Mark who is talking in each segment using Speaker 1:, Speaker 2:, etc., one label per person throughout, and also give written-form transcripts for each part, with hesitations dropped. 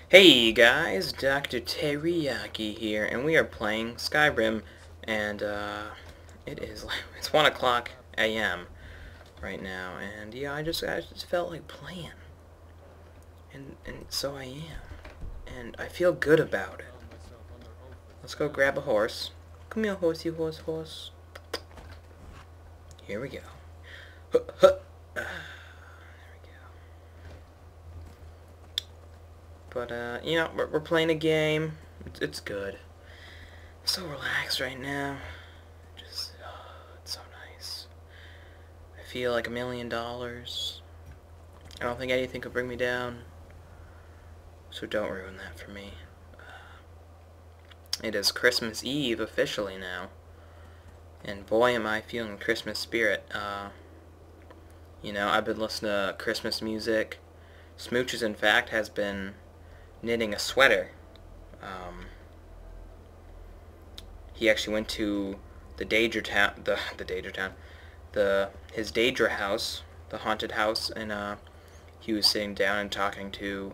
Speaker 1: Hey guys, Dr. Teriyaki here, and we are playing Skyrim, and it's 1 o'clock a.m. right now, and yeah, I just felt like playing, and so I am, and I feel good about it. Let's go grab a horse. Come here, horsey, horse, horse. Here we go. Huh, huh. There we go. But we're playing a game. It's good. I'm so relaxed right now. It's so nice. I feel like $1,000,000. I don't think anything could bring me down. So don't ruin that for me. It is Christmas Eve officially now. And boy am I feeling Christmas spirit. I've been listening to Christmas music. Smooches, in fact, has been knitting a sweater. He actually went to his Daedra house, the haunted house, and he was sitting down and talking to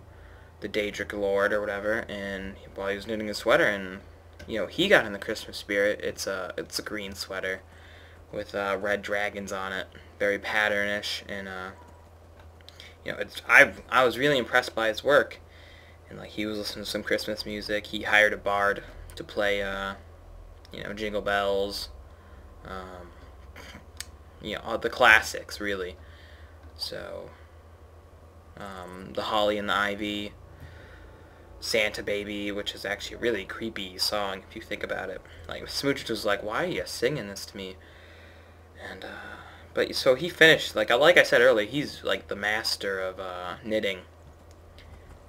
Speaker 1: the Daedric Lord or whatever, and while he was knitting a sweater, and he got in the Christmas spirit. It's a green sweater with red dragons on it, very patternish, and I was really impressed by his work. And like, he was listening to some Christmas music. He hired a bard to play Jingle Bells, all the classics really. So the Holly and the Ivy, Santa Baby, which is actually a really creepy song if you think about it. Like, Smooch was like, "Why are you singing this to me?" And but so he finished, like I said earlier, he's like the master of knitting.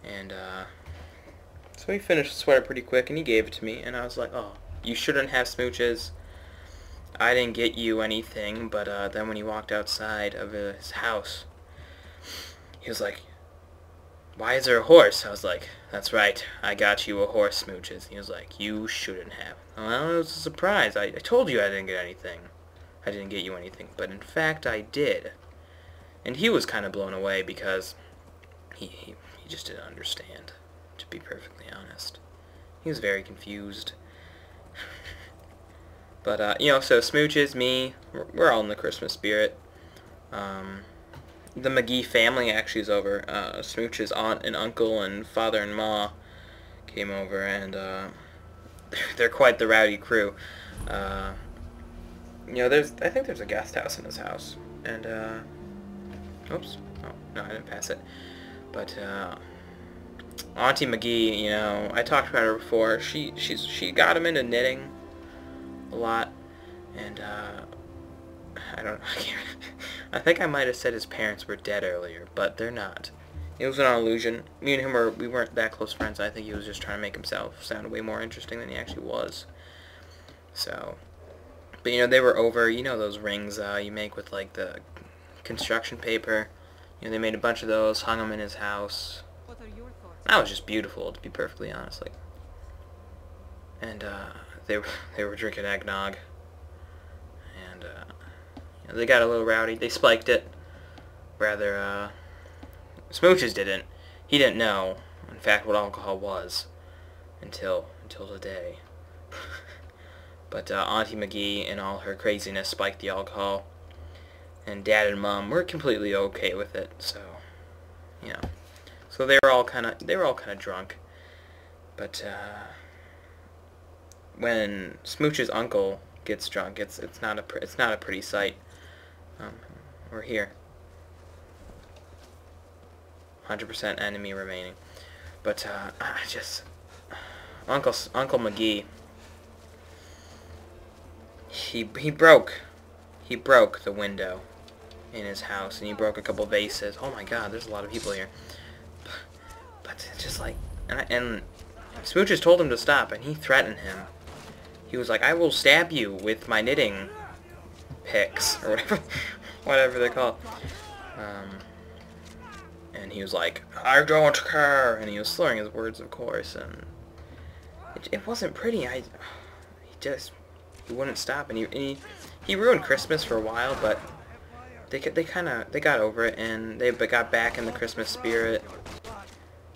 Speaker 1: And so he finished the sweater pretty quick, and he gave it to me, and I was like, "Oh, you shouldn't have, Smooches. I didn't get you anything." But then when he walked outside of his house, he was like, "Why is there a horse?" I was like, "That's right, I got you a horse, Smooches." He was like, "You shouldn't have." Well, it was a surprise. I told you I didn't get anything. I didn't get you anything, but in fact I did. And he was kind of blown away because he just didn't understand, to be perfectly honest. He was very confused. But, so Smooches, me, we're all in the Christmas spirit. The Mcgee family actually is over. Smooch's aunt and uncle and father and ma came over, and they're quite the rowdy crew. I think there's a guest house in his house, and oops, oh no, I didn't pass it. But Auntie Mcgee, I talked about her before. She got him into knitting a lot, and I think I might have said his parents were dead earlier, but they're not. It was an illusion. Me and him we weren't that close friends. I think he was just trying to make himself sound way more interesting than he actually was. So, but they were over. Those rings you make with like the construction paper. They made a bunch of those, hung them in his house. That was just beautiful, to be perfectly honest. Like, and they were drinking eggnog, and they got a little rowdy. They spiked it. Rather, Smooches didn't. He didn't know, in fact, what alcohol was until today. But Auntie Mcgee and all her craziness spiked the alcohol, and Dad and Mom were completely okay with it. So, so they were all kind of drunk. But when Smooch's uncle gets drunk, it's not a pretty sight. We're here. 100% enemy remaining. But Uncle Mcgee, he broke the window in his house, and he broke a couple vases. Oh my God, there's a lot of people here. But just like, and Smooches told him to stop, and he threatened him. He was like, "I will stab you with my knitting picks," or whatever they're called. And he was like, "I don't care," and he was slurring his words, of course, and it wasn't pretty. He wouldn't stop, and he ruined Christmas for a while, but they got over it, and they got back in the Christmas spirit.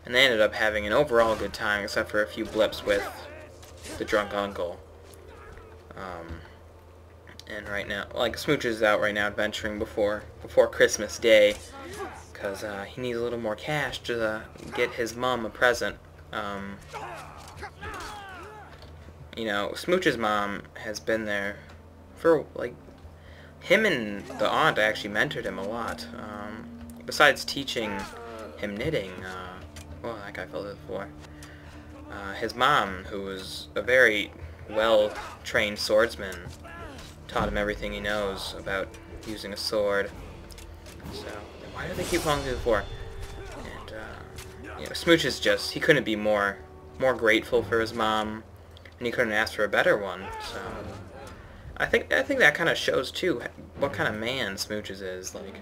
Speaker 1: And they ended up having an overall good time, except for a few blips with the drunk uncle. And right now, like, Smooch is out right now adventuring before Christmas Day, because he needs a little more cash to get his mom a present. You know, Smooch's mom has been there for, like, him and the aunt actually mentored him a lot. Besides teaching him knitting, well, that guy fell to the floor. His mom, who was a very well-trained swordsman, taught him everything he knows about using a sword. So, why do they keep falling to the floor? And, you know, Smooch is just, he couldn't be more grateful for his mom, and he couldn't ask for a better one, so... I think that kind of shows, too, what kind of man Smooches is. Like,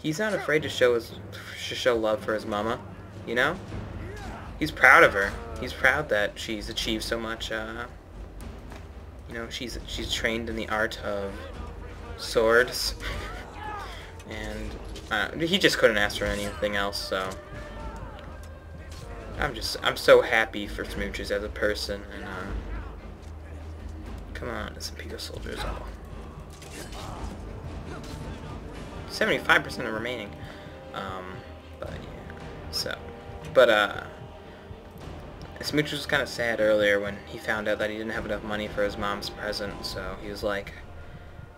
Speaker 1: he's not afraid to show love for his mama, you know? He's proud of her. He's proud that she's achieved so much, you know, she's trained in the art of swords. And he just couldn't ask for anything else, so... I'm so happy for Smooches as a person, and, come on, it's Imperial soldiers. Oh. 75% are remaining. But yeah. So, but Smooch was kind of sad earlier when he found out that he didn't have enough money for his mom's present. So he was like,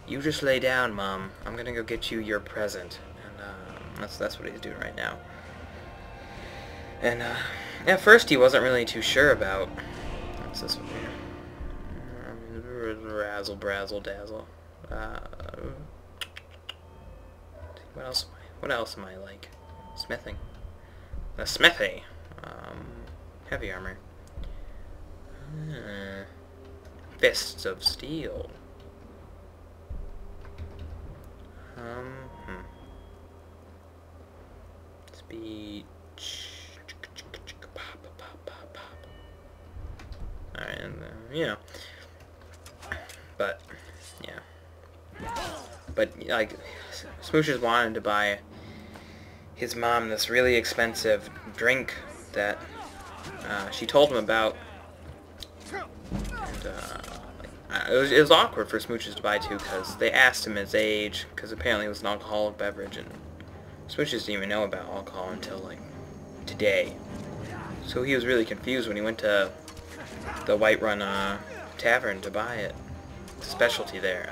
Speaker 1: "You just lay down, Mom. I'm gonna go get you your present." And that's what he's doing right now. And at first he wasn't really too sure about. What's this one here? Razzle, brazzle, dazzle. What else am I like? Smithing. Smithy. Heavy armor. Fists of steel. Speech. Alright, and you know. But, yeah. But, like, Smooches wanted to buy his mom this really expensive drink that she told him about. And, it was awkward for Smooches to buy, too, because they asked him his age, because apparently it was an alcoholic beverage, and Smooches didn't even know about alcohol until, like, today. So he was really confused when he went to the Whiterun Tavern to buy it. Specialty there,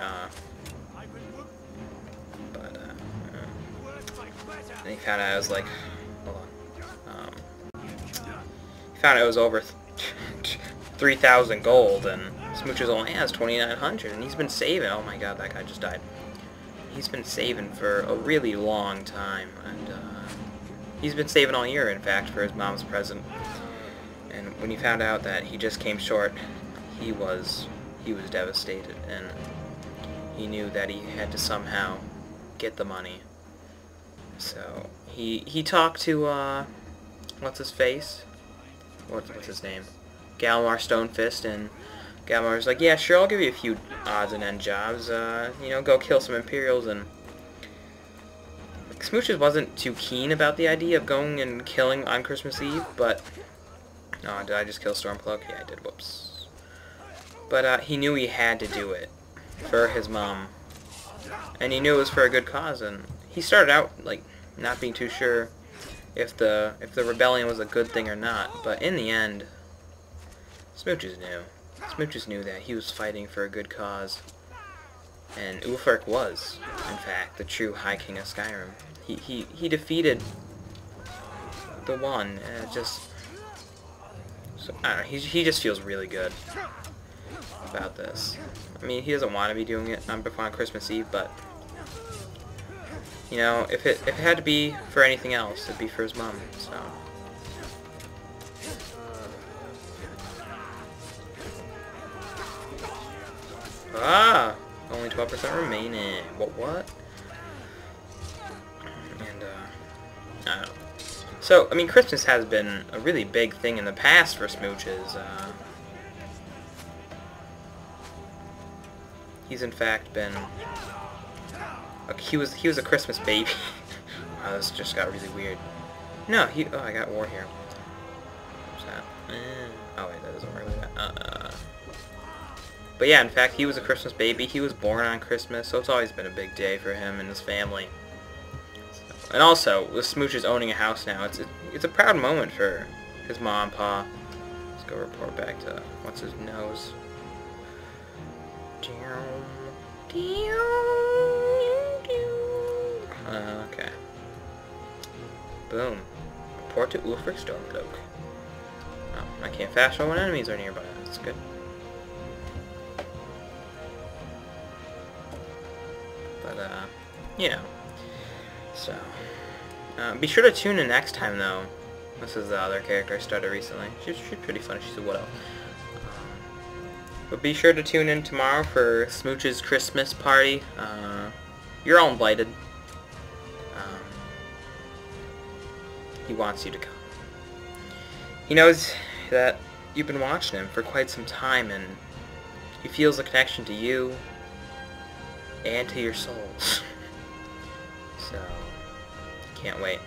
Speaker 1: but and he found out it was like, hold on, he found out it was over 3,000 gold, and Smooches only has 2,900, and he's been saving. Oh my God, that guy just died. He's been saving for a really long time, and he's been saving all year, in fact, for his mom's present. And when he found out that he just came short, he was devastated, and he knew that he had to somehow get the money. So he talked to what's his face? What's his name? Galmar Stonefist, and Galmar's like, "Yeah, sure, I'll give you a few odds and end jobs. You know, go kill some Imperials." And Smooches wasn't too keen about the idea of going and killing on Christmas Eve, but oh, did I just kill Stormcloak? Yeah, I did. Whoops. But he knew he had to do it for his mom, and he knew it was for a good cause. And he started out like not being too sure if the rebellion was a good thing or not. But in the end, Smooches knew. Smooches knew that he was fighting for a good cause, and Ulfric was, in fact, the true High King of Skyrim. He defeated the one, and just so I don't know. He just feels really good about this. I mean, he doesn't want to be doing it on Christmas Eve, but you know, if it had to be for anything else, it'd be for his mom. So only 12% remaining. What? And I don't know. So I mean, Christmas has been a really big thing in the past for Smooches. He's in fact been. He was a Christmas baby. Wow, this just got really weird. No, I got war here. Oh wait, that doesn't work like that. But yeah, in fact, he was a Christmas baby. He was born on Christmas, so it's always been a big day for him and his family. And also, with Smooch is owning a house now, it's a proud moment for his mom and pa. Let's go report back to what's his nose. Okay. Boom. Report to Ulfric Stormcloak. Oh, I can't fast travel when enemies are nearby. That's good. But, you know. So, be sure to tune in next time, though. This is the other character I started recently. She's pretty funny. She's a widow. But be sure to tune in tomorrow for Smooch's Christmas party. You're all invited. He wants you to come. He knows that you've been watching him for quite some time, and he feels a connection to you and to your souls. So, can't wait.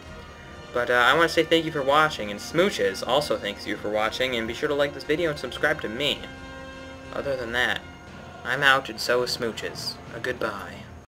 Speaker 1: But I want to say thank you for watching, and Smooches also thanks you for watching, and be sure to like this video and subscribe to me. Other than that, I'm out, and so is Smooches. A goodbye.